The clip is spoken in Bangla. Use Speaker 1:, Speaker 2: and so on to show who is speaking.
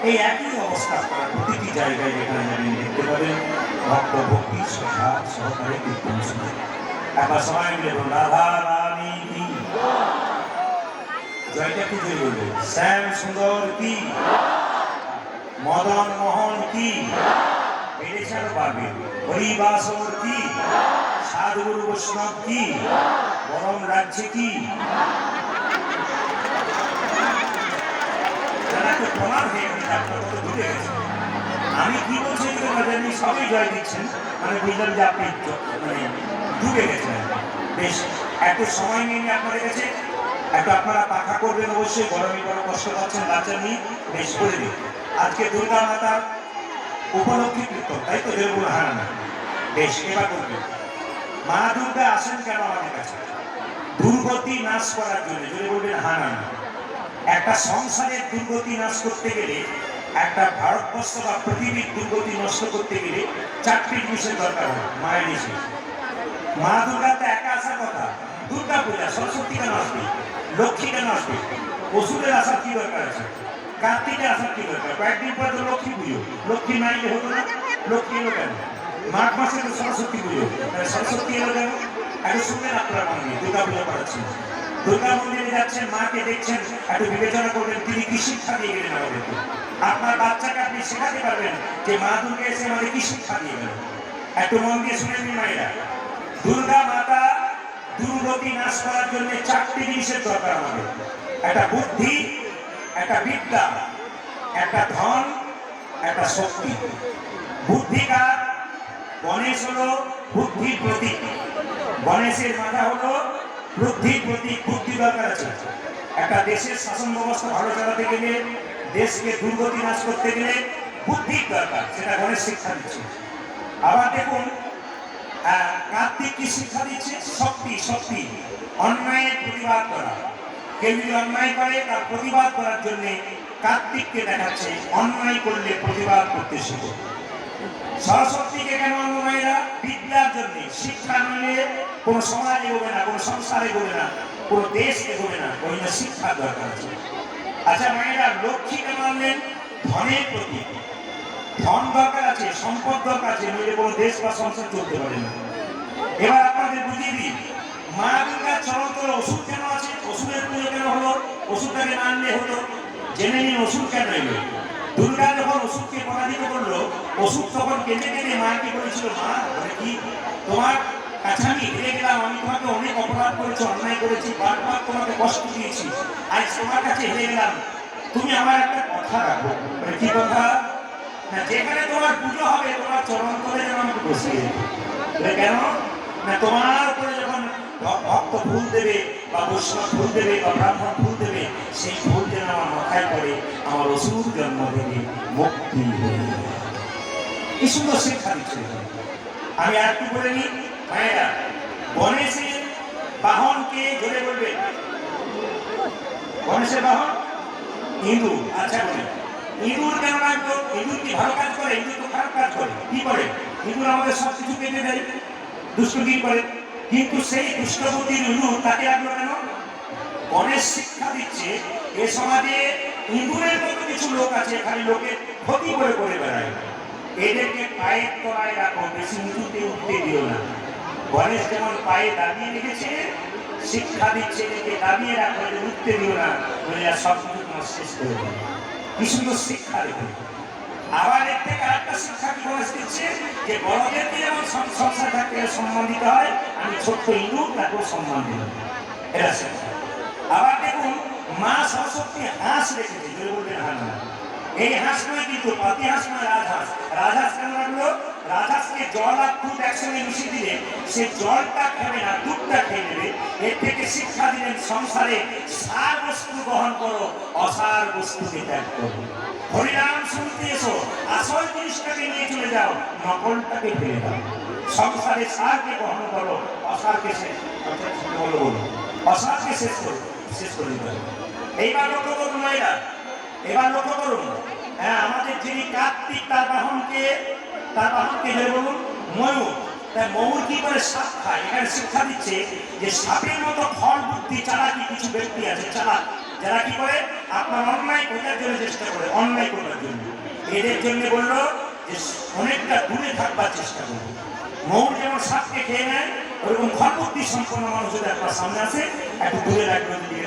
Speaker 1: এই একই অবস্থা আপনারা প্রতিটি জায়গায় যেখানে যাবেন দেখতে পাবেন ভক্ত ভক্তি শ্রদ্ধা সহকারে কীর্তন শুনে। একবার সবাই মিলে বলুন রাধা রানী কি জয়টা কি জয় বলবে, শ্যাম সুন্দর কি, মদন মোহন কি, বেড়েছে আরো বাড়বে, হরিবাসর কি, সাধুগুরু বৈষ্ণব কি, বরম রাজ্যে কি। প্রমাণ হয়ে গেছে আপনার মতো ঢুকে গেছে। আমি কি বলছি জানি সবই জয় দিচ্ছেন, মানে বুঝলাম যে আপনি মানে ঢুকে গেছেন। বেশ একটু সময় নিয়ে আপনাদের কাছে একটু আপনারা পাখা করবেন, অবশ্যই গরমে বড় কষ্ট পাচ্ছেন বাচ্চা নিয়ে, বেশ করে দিন। আজকে দুর্গা মাতার উপলক্ষে কীর্তন, তাই তো দেবগুণ হারা না, বেশ এবার করবেন। মা দুর্গা আসেন কেন আমাদের কাছে? দুর্গতি নাশ করার জন্য, যদি বলবেন হারা না। একটা সংসারের দুর্গতি নাশ করতে গেলে, একটা ভারতবর্ষ বা পৃথিবীর দুর্গতি নষ্ট করতে গেলে চারটি জিনিসের দরকার হয়। মায়ের নিষেধ, মা দুর্গাতে একা আসার কথা, দুর্গা পূজা সরস্বতী কেন আসবে, লক্ষ্মী কেন আসবে, অসুরের আসার কি দরকার আছে, কার্তিকে আসার কি দরকার, কয়েকদিন পরে তো লক্ষ্মী পুজো, লক্ষ্মী না এলে হতো না, লক্ষ্মী এলো কেন, মাঘ মাসে তো সরস্বতী পুজো, সরস্বতী এলো কেন, একটু শুনলেন আপনারা মন্দির দুর্গা পূজা করাচ্ছেন, দুর্গা মন্দিরে যাচ্ছেন, মাকে দেখছেন, একটু বিবেচনা করবেন তিনি কি শিক্ষা দিয়ে গেলেন আমাদেরকে। আপনার বাচ্চাকে আপনি শেখাতে পারবেন যে মা দুর্গা এসে আমাদের কি শিক্ষা দিয়ে গেল। একটু মন দিয়ে শুনে নিন মায়েরা, দুর্গা মাতা দুর্গতি নাশ করার জন্য চারটি জিনিসের দরকার আমাদের। একটা বুদ্ধি, একটা বিদ্যা, একটা ধন, একটা শক্তি। বুদ্ধিকার গণেশ হলো বুদ্ধির প্রতীক, গণেশের মাথা হলো বুদ্ধির প্রতীক, বুদ্ধি দরকার আছে। একটা দেশের শাসন ব্যবস্থা ভালো চালাতে গেলে, দেশকে দুর্গতি নাশ করতে গেলে বুদ্ধির দরকার, সেটা গণেশ শিক্ষা দিচ্ছে। আবার দেখুন কার্তিক কি শিক্ষা দিচ্ছে, শক্তি, শক্তি অন্যায়ের প্রতিবাদ করা। কেউ যদি অন্যায় করে তার প্রতিবাদ করার জন্য কার্তিককে দেখাচ্ছে অন্যায় করলে প্রতিবাদ করতে শেখো। সরস্বতীকে কেন অন্যরা? বিদ্যার জন্য, শিক্ষা নিলে কোনো সমাজ এগোবে না, কোনো সংসার এগোবে না, কোনো দেশ এগোবে না, ওই জন্য শিক্ষার দরকার আছে। আচ্ছা মায়েরা, লক্ষ্মী কেন আনলেন? ধনের প্রতীক, ধন দরকার আছে, সম্পদ দরকার আছে, নইলে কোনো দেশ বা সংসার চলতে পারে না। এবার আপনাদের বুঝিয়ে দিই, মা দুর্গার চরণতলে ওষুধ কেন আছে, ওষুধের পুজো কেন হলো, ওষুধটাকে না আনলে হতো। জেনে নিন ওষুধ কেন এলো। দুর্গা যখন ওষুধকে পরাজিত করলো, ওষুধ তখন কেঁদে কেঁদে মাকে বলেছিল, মা বলে কি তোমার কাছে আমি হেরে গেলাম, আমি তোমাকে অনেক অপরাধ করেছি, অন্যায় করেছি, বারবার তোমাকে কষ্ট দিয়েছি, আজ তোমার কাছে হেরে গেলাম, তুমি আমার একটা কথা রাখো। বলে কি কথা? না যেখানে তোমার পুজো হবে তোমার চরণ তলে যেন আমাকে বসিয়ে দেবে। কেন না, তোমার উপরে যখন ভক্ত ফুল দেবে বা বৈষ্ণব ফুল দেবে বা ব্রাহ্মণ ফুল দেবে, সেই ফুল যেন আমার মাথায় পড়ে, আমার অসুর জন্ম দেবে, মুক্তি দেবে। কি সুন্দর শিক্ষা দিচ্ছে। আমি আর একটু বলে নিই ভাইয়েরা, গণেশের বাহনকে জোরে বলবে, গণেশের বাহন ইঁদুর। আচ্ছা বলি ইঁদুর কেন রাখবো? ইঁদুর কি ভালো কাজ করে? ইঁদুর তো খারাপ কাজ করে। কি করে? ইঁদুর আমাদের সব কিছু কেটে দেয়, দুষ্টুমি করে, কিন্তু সেই দুষ্টবুদ্ধির ইঁদুর তাকে রাখলো কেন? গণেশ শিক্ষা দিচ্ছে এ সমাজে ইঁদুরের মতো কিছু লোক আছে, খালি লোকের ক্ষতি করে করে বেড়ায়, এদেরকে পায়ের তলায় রাখো, বেশি উঁচুতে উঠতে দিও না। গণেশ যেমন পায়ে দাবিয়ে রেখেছে, শিক্ষা দিচ্ছে এদেরকে দাবিয়ে রাখো, এদের উঠতে দিও না, সব কিছু তোমার শেষ করে দেবে। কি সুন্দর শিক্ষা দেখে। আবার এর থেকে আরেকটা শিক্ষা কি গণেশ দিচ্ছে, যে বড়দেরকে যেমন সংসার থাকতে সম্মান দিতে হয়, আমি ছোট্ট ইঁদুর তাকেও সম্মান দিলাম, এটা শিক্ষা। আবার দেখুন মা সরস্বতী হাঁস রেখেছে, যদি বলবেন হাঁ না, এই হাঁস নয় কিন্তু পাতি হাঁস নয়, রাজহাঁস। রাজহাঁস কেন রাখলো? রাজহাঁসকে জল আর দুধ একসঙ্গে মিশিয়ে দিলে সে জলটা খাবে না, দুধটা খেয়ে নেবে। এর থেকে শিক্ষা দিলেন সংসারে সার বস্তু গ্রহণ করো, অসার বস্তুকে ত্যাগ করো। হরিনাম শুনতে এসো, আসল জিনিসটাকে নিয়ে চলে যাও, নকলটাকে ফেলে দাও। সংসারে সারকে গ্রহণ করো, অসারকে শেষ বলো, অসারকে শেষ করো, শেষ করে দিতে হবে। এইবার লক্ষ্য করুন মেয়েরা, এবার লক্ষ্য করুন, হ্যাঁ আমাদের যিনি কার্তিক তার বাহনকে ধরে বলুন ময়ূর। তাই ময়ূর কি করে? সাপ খায়। এখানে শিক্ষা দিচ্ছে যে সাপের মতো ফল বুদ্ধি চালাকি কিছু ব্যক্তি আছে, চালাক যারা কি করে আপনার অন্যায় করার জন্য চেষ্টা করে, অন্যায় করার জন্য। এদের জন্য বললো যে অনেকটা দূরে থাকবার চেষ্টা করবো। মৌর যেমন সাপকে খেয়ে নেয়, ওরকম ঘরবুদ্ধি সম্পন্ন মানুষ যদি আপনার সামনে আসে একটু দূরে রাখবেন।